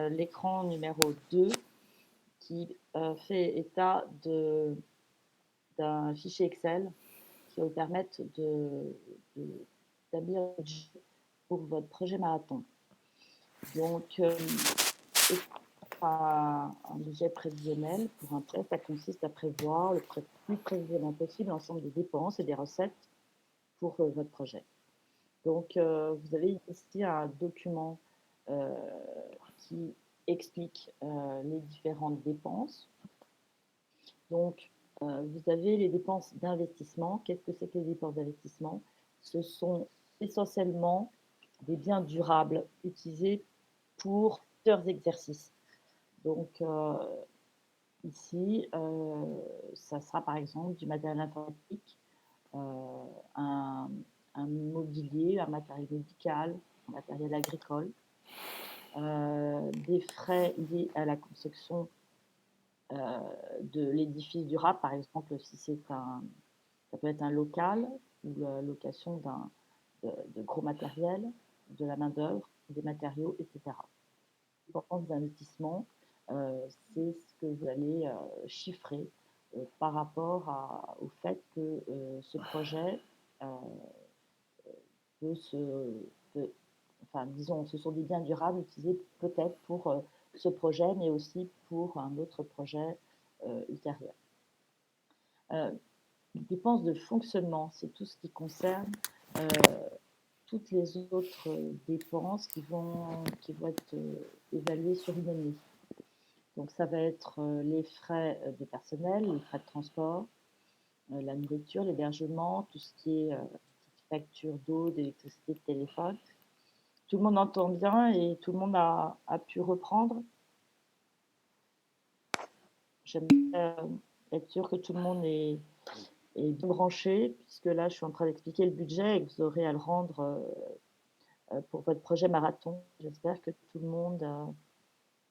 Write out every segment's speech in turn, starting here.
l'écran numéro 2 qui fait état d'un fichier Excel qui va vous permettre d'établir un budget pour votre projet marathon. Donc, un budget prévisionnel pour un projet, ça consiste à prévoir le plus précisément possible l'ensemble des dépenses et des recettes pour votre projet. Donc, vous avez ici un document qui explique les différentes dépenses. Donc, vous avez les dépenses d'investissement. Qu'est-ce que c'est que les dépenses d'investissement? Ce sont essentiellement des biens durables utilisés pour plusieurs exercices. Donc, ici, ça sera par exemple du matériel informatique, un mobilier, un matériel médical, un matériel agricole, des frais liés à la construction de l'édifice durable, par exemple, si ça peut être un local ou la location de gros matériel, de la main-d'œuvre, des matériaux, etc. L'importance d'investissement, c'est ce que vous allez chiffrer par rapport au fait que ce projet peut disons, ce sont des biens durables utilisés peut-être pour ce projet, mais aussi pour un autre projet ultérieur. Les dépenses de fonctionnement, c'est tout ce qui concerne toutes les autres dépenses qui vont être évaluées sur une année. Donc, ça va être les frais de personnel, les frais de transport, la nourriture, l'hébergement, tout ce qui est facture d'eau, d'électricité, de téléphone. Tout le monde entend bien et tout le monde a pu reprendre. J'aimerais être sûre que tout le monde est bien branché, puisque là, je suis en train d'expliquer le budget et que vous aurez à le rendre pour votre projet marathon. J'espère que tout le monde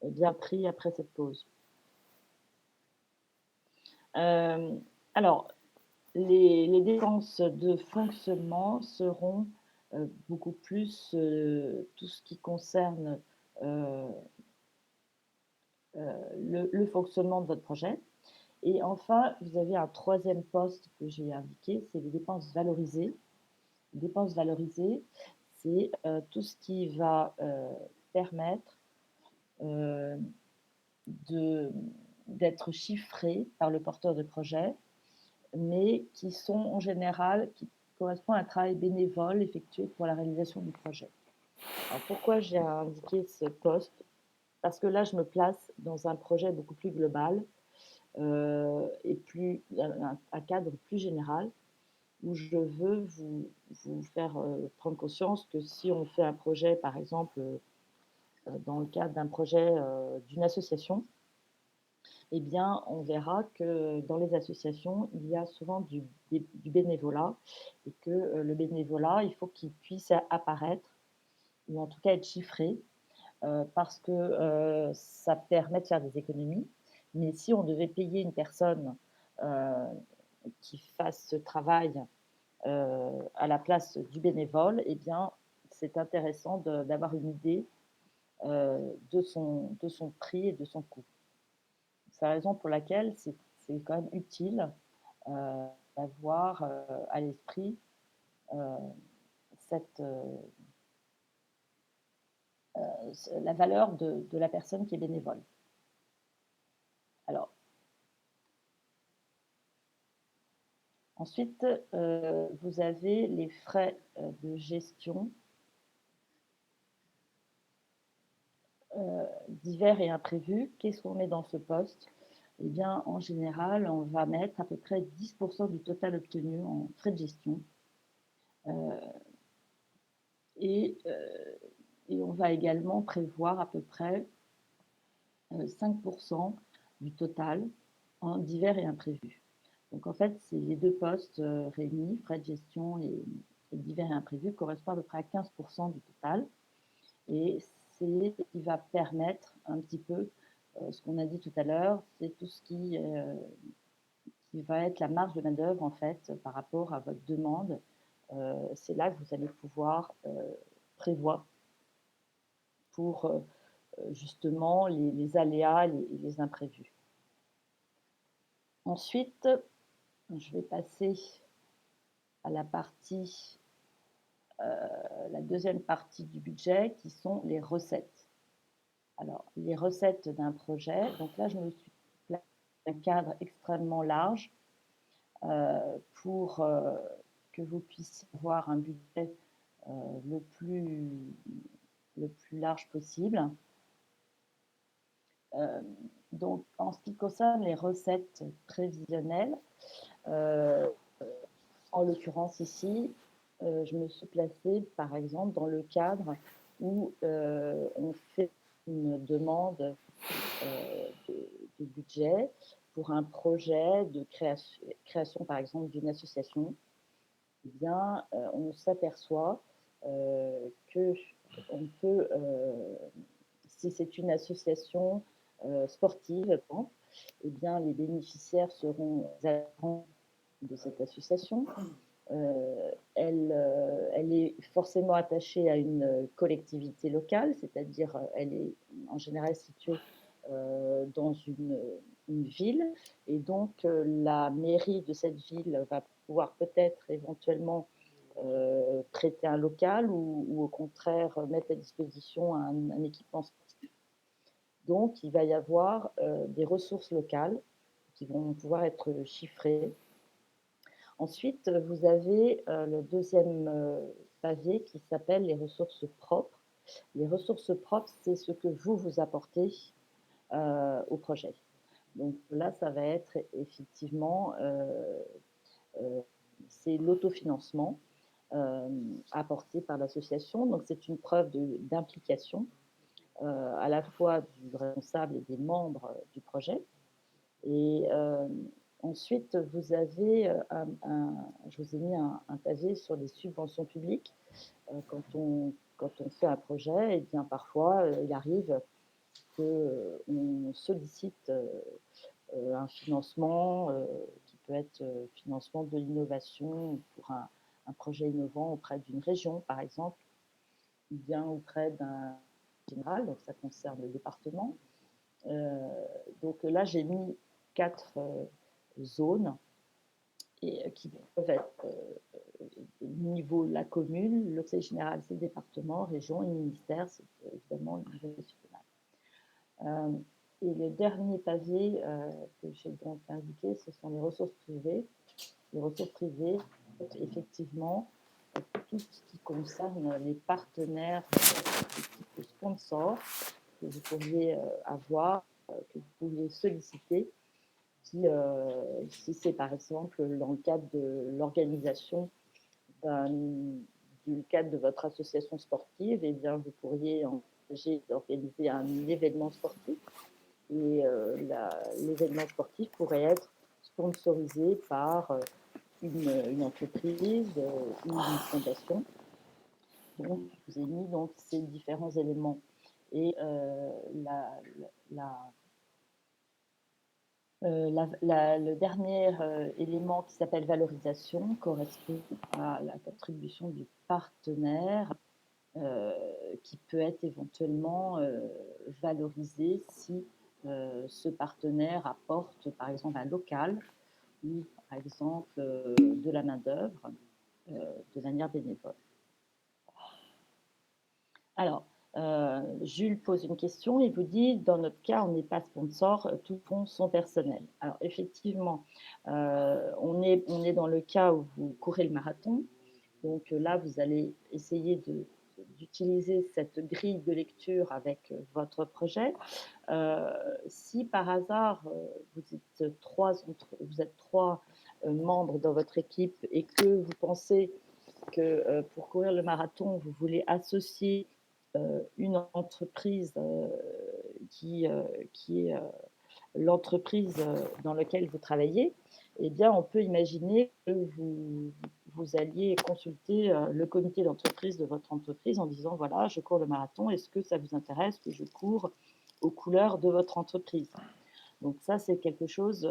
est bien pris après cette pause. Alors, les dépenses de fonctionnement seront beaucoup plus tout ce qui concerne le fonctionnement de votre projet. Et enfin, vous avez un troisième poste que j'ai indiqué, c'est les dépenses valorisées. Les dépenses valorisées, c'est tout ce qui va permettre d'être chiffré par le porteur de projet, mais qui sont en général, qui correspondent à un travail bénévole effectué pour la réalisation du projet. Alors pourquoi j'ai indiqué ce poste? Parce que là, je me place dans un projet beaucoup plus global et un cadre plus général où je veux vous faire prendre conscience que si on fait un projet, par exemple, dans le cadre d'un projet d'une association, eh bien, on verra que dans les associations, il y a souvent du bénévolat et que le bénévolat, il faut qu'il puisse apparaître ou en tout cas être chiffré parce que ça permet de faire des économies. Mais si on devait payer une personne qui fasse ce travail à la place du bénévole, eh bien, c'est intéressant d'avoir une idée de son prix et de son coût. C'est la raison pour laquelle c'est quand même utile d'avoir à l'esprit la valeur de la personne qui est bénévole. Alors, ensuite, vous avez les frais de gestion divers et imprévus. Qu'est-ce qu'on met dans ce poste? Eh bien, en général, on va mettre à peu près 10% du total obtenu en frais de gestion. Et on va également prévoir à peu près 5% du total en divers et imprévus. Donc en fait, c'est les deux postes réunis, frais de gestion et divers et imprévus, correspondent à peu près à 15% du total. Et c'est ce qui va permettre un petit peu ce qu'on a dit tout à l'heure, c'est tout ce qui va être la marge de main-d'œuvre en fait par rapport à votre demande. C'est là que vous allez pouvoir prévoir pour justement les aléas, les imprévus. Ensuite, je vais passer à la partie, la deuxième partie du budget, qui sont les recettes. Alors, les recettes d'un projet, donc là, je me suis placé un cadre extrêmement large pour que vous puissiez avoir un budget le plus large possible. Donc, en ce qui concerne les recettes prévisionnelles, en l'occurrence ici, je me suis placée, par exemple, dans le cadre où on fait une demande de budget pour un projet de création par exemple, d'une association. Eh bien, on s'aperçoit que on peut, si c'est une association sportive, eh bien, les bénéficiaires seront adhérents de cette association. Elle est forcément attachée à une collectivité locale, c'est-à-dire elle est en général située dans une ville, et donc la mairie de cette ville va pouvoir peut-être éventuellement prêter un local ou au contraire mettre à disposition un équipement sportif. Donc il va y avoir des ressources locales qui vont pouvoir être chiffrées. Ensuite, vous avez le deuxième pavé qui s'appelle les ressources propres. Les ressources propres, c'est ce que vous apportez au projet. Donc là, ça va être effectivement, c'est l'autofinancement apporté par l'association. Donc c'est une preuve d'implication à la fois du responsable et des membres du projet. Et ensuite, vous avez je vous ai mis un pavé sur les subventions publiques. Quand on fait un projet, et bien parfois, il arrive qu'on sollicite un financement qui peut être financement de l'innovation pour un projet innovant auprès d'une région, par exemple, ou bien auprès d'un général, donc ça concerne le département. Donc là, j'ai mis 4 zones et qui peuvent être niveau la commune, le conseil général, c'est le département, région et ministère, c'est évidemment le niveau national. Et le dernier pavé que j'ai donc indiqué, ce sont les ressources privées. Les ressources privées, effectivement, tout ce qui concerne les partenaires, les sponsors que vous pourriez avoir, que vous pourriez solliciter, si c'est par exemple dans le cadre de l'organisation du cadre de votre association sportive, eh bien, vous pourriez envisager d'organiser un événement sportif. Et l'événement sportif pourrait être sponsorisé par une entreprise ou une fondation. Donc, je vous ai mis donc, ces différents éléments. Et le dernier élément qui s'appelle valorisation correspond à la contribution du partenaire qui peut être éventuellement valorisé si ce partenaire apporte par exemple un local ou par exemple de la main-d'œuvre de manière bénévole. Alors, Jules pose une question et vous dit, dans notre cas, on n'est pas sponsor, tous fonds sont personnels. Alors, effectivement, on est dans le cas où vous courez le marathon. Donc là, vous allez essayer d'utiliser cette grille de lecture avec votre projet. Si par hasard, vous êtes trois membres dans votre équipe et que vous pensez que pour courir le marathon, vous voulez associer une entreprise qui est l'entreprise dans laquelle vous travaillez, eh bien, on peut imaginer que vous alliez consulter le comité d'entreprise de votre entreprise en disant, voilà, je cours le marathon, est-ce que ça vous intéresse que je cours aux couleurs de votre entreprise? Donc ça, c'est quelque chose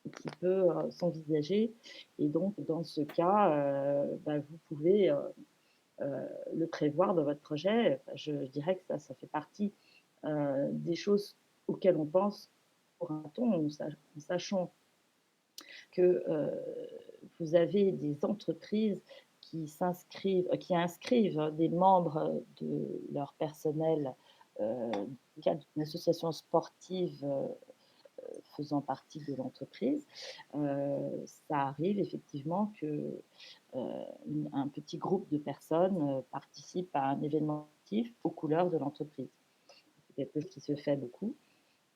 qui peut s'envisager. Et donc, dans ce cas, vous pouvez le prévoir dans votre projet. Je dirais que ça fait partie des choses auxquelles on pense pour un ton, en sachant que vous avez des entreprises qui inscrivent des membres de leur personnel dans le cadre d'une association sportive faisant partie de l'entreprise. Ça arrive effectivement que un petit groupe de personnes participe à un événement sportif aux couleurs de l'entreprise. C'est quelque chose qui se fait beaucoup.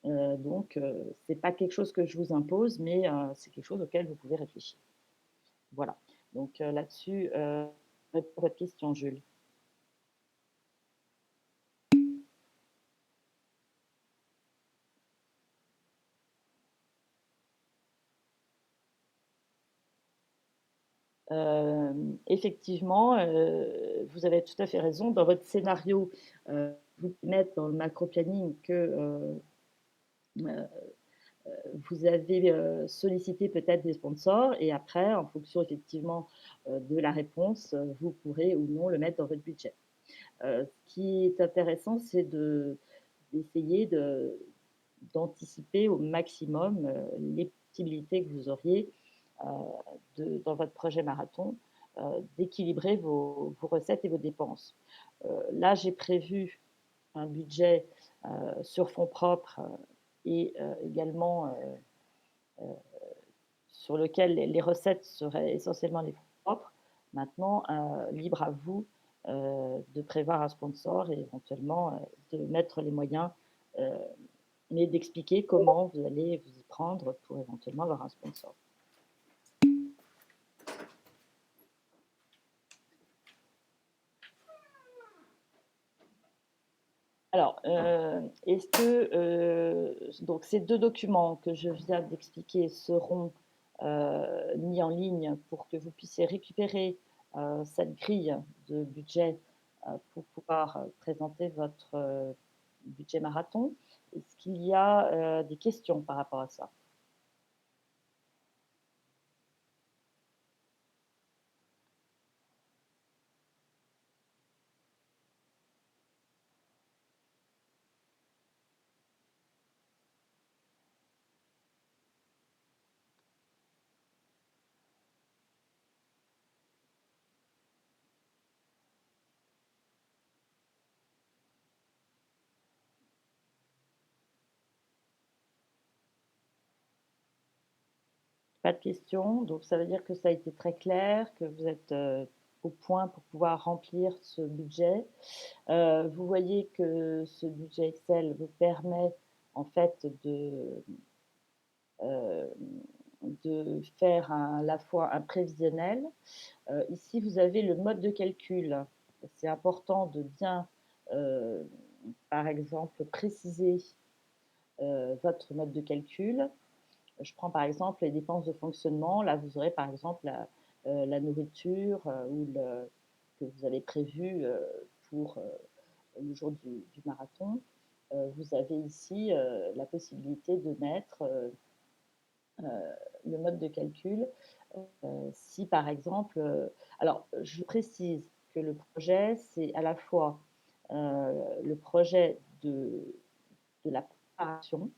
Donc, c'est pas quelque chose que je vous impose, mais c'est quelque chose auquel vous pouvez réfléchir. Voilà. Donc là-dessus, réponds à votre question, Jules. Effectivement, vous avez tout à fait raison. Dans votre scénario, vous pouvez mettre dans le macro-planning que vous avez sollicité peut-être des sponsors et après, en fonction effectivement de la réponse, vous pourrez ou non le mettre dans votre budget. Ce qui est intéressant, c'est d'essayer d'anticiper au maximum les possibilités que vous auriez dans votre projet marathon, d'équilibrer vos recettes et vos dépenses. Là, j'ai prévu un budget sur fonds propres et également sur lequel les recettes seraient essentiellement les fonds propres. Maintenant, libre à vous de prévoir un sponsor et éventuellement de mettre les moyens, mais d'expliquer comment vous allez vous y prendre pour éventuellement avoir un sponsor. Alors, est-ce que donc ces deux documents que je viens d'expliquer seront mis en ligne pour que vous puissiez récupérer cette grille de budget pour pouvoir présenter votre budget marathon? Est-ce qu'il y a des questions par rapport à ça? Pas de questions, donc ça veut dire que ça a été très clair, que vous êtes au point pour pouvoir remplir ce budget. Vous voyez que ce budget Excel vous permet en fait euh, de faire à la fois un prévisionnel. Ici, vous avez le mode de calcul. C'est important de bien, euh, par exemple, préciser votre mode de calcul. Je prends par exemple les dépenses de fonctionnement. Là, vous aurez par exemple la nourriture ou que vous avez prévu pour le jour du marathon. Vous avez ici la possibilité de mettre le mode de calcul. Si par exemple, alors je précise que le projet, c'est à la fois le projet de la préparation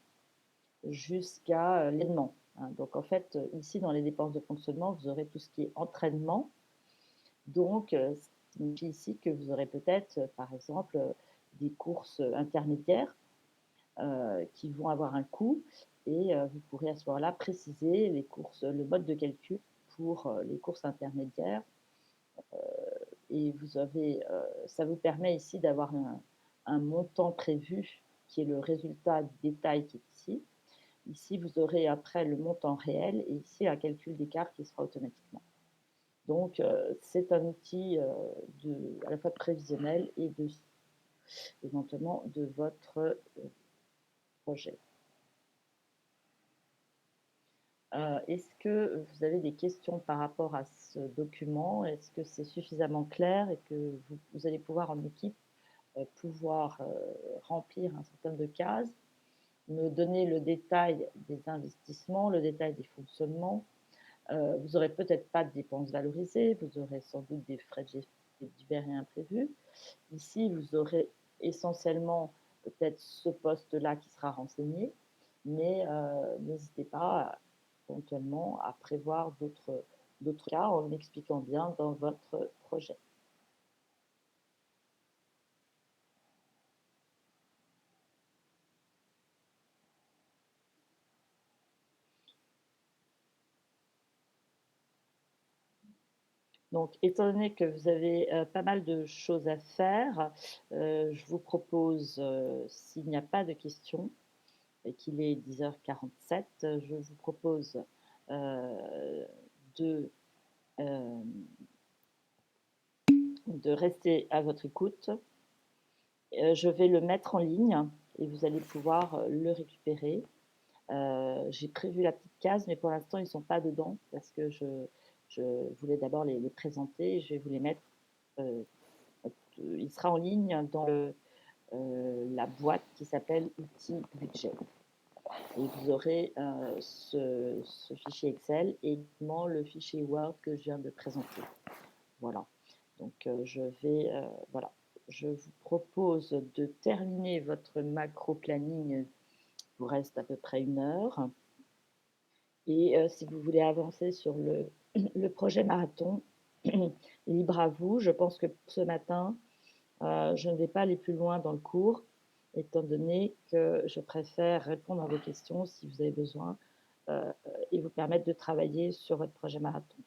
jusqu'à l'événement. Hein. Donc en fait, ici dans les dépenses de fonctionnement, vous aurez tout ce qui est entraînement. Donc, ça signifie ici que vous aurez peut-être, par exemple, des courses intermédiaires qui vont avoir un coût et vous pourrez à ce moment-là préciser les courses, le mode de calcul pour les courses intermédiaires. Et ça vous permet ici d'avoir un montant prévu qui est le résultat du détail qui est ici. Ici, vous aurez après le montant réel et ici un calcul d'écart qui sera automatiquement. Donc, c'est un outil à la fois prévisionnel et éventuellement de votre projet. Est-ce que vous avez des questions par rapport à ce document? Est-ce que c'est suffisamment clair et que vous allez pouvoir en équipe pouvoir remplir un certain nombre de cases, me donner le détail des investissements, le détail des fonctionnements? Vous n'aurez peut-être pas de dépenses valorisées, vous aurez sans doute des frais de gestion divers et imprévus. Ici, vous aurez essentiellement peut-être ce poste-là qui sera renseigné, mais n'hésitez pas éventuellement à prévoir d'autres cas en expliquant bien dans votre projet. Donc, étant donné que vous avez pas mal de choses à faire, je vous propose, s'il n'y a pas de questions et qu'il est 10h47, je vous propose de, euh, de rester à votre écoute. Je vais le mettre en ligne et vous allez pouvoir le récupérer. J'ai prévu la petite case, mais pour l'instant, ils ne sont pas dedans parce que je voulais d'abord les présenter. Je vais vous les mettre. Euh, il sera en ligne dans la boîte qui s'appelle Outils budget. Et vous aurez ce fichier Excel et également le fichier Word que je viens de présenter. Voilà. Donc, voilà. Je vous propose de terminer votre macro planning. Il vous reste à peu près 1 heure. Et si vous voulez avancer sur le projet marathon, libre à vous. Je pense que ce matin, je ne vais pas aller plus loin dans le cours, étant donné que je préfère répondre à vos questions si vous avez besoin et vous permettre de travailler sur votre projet marathon.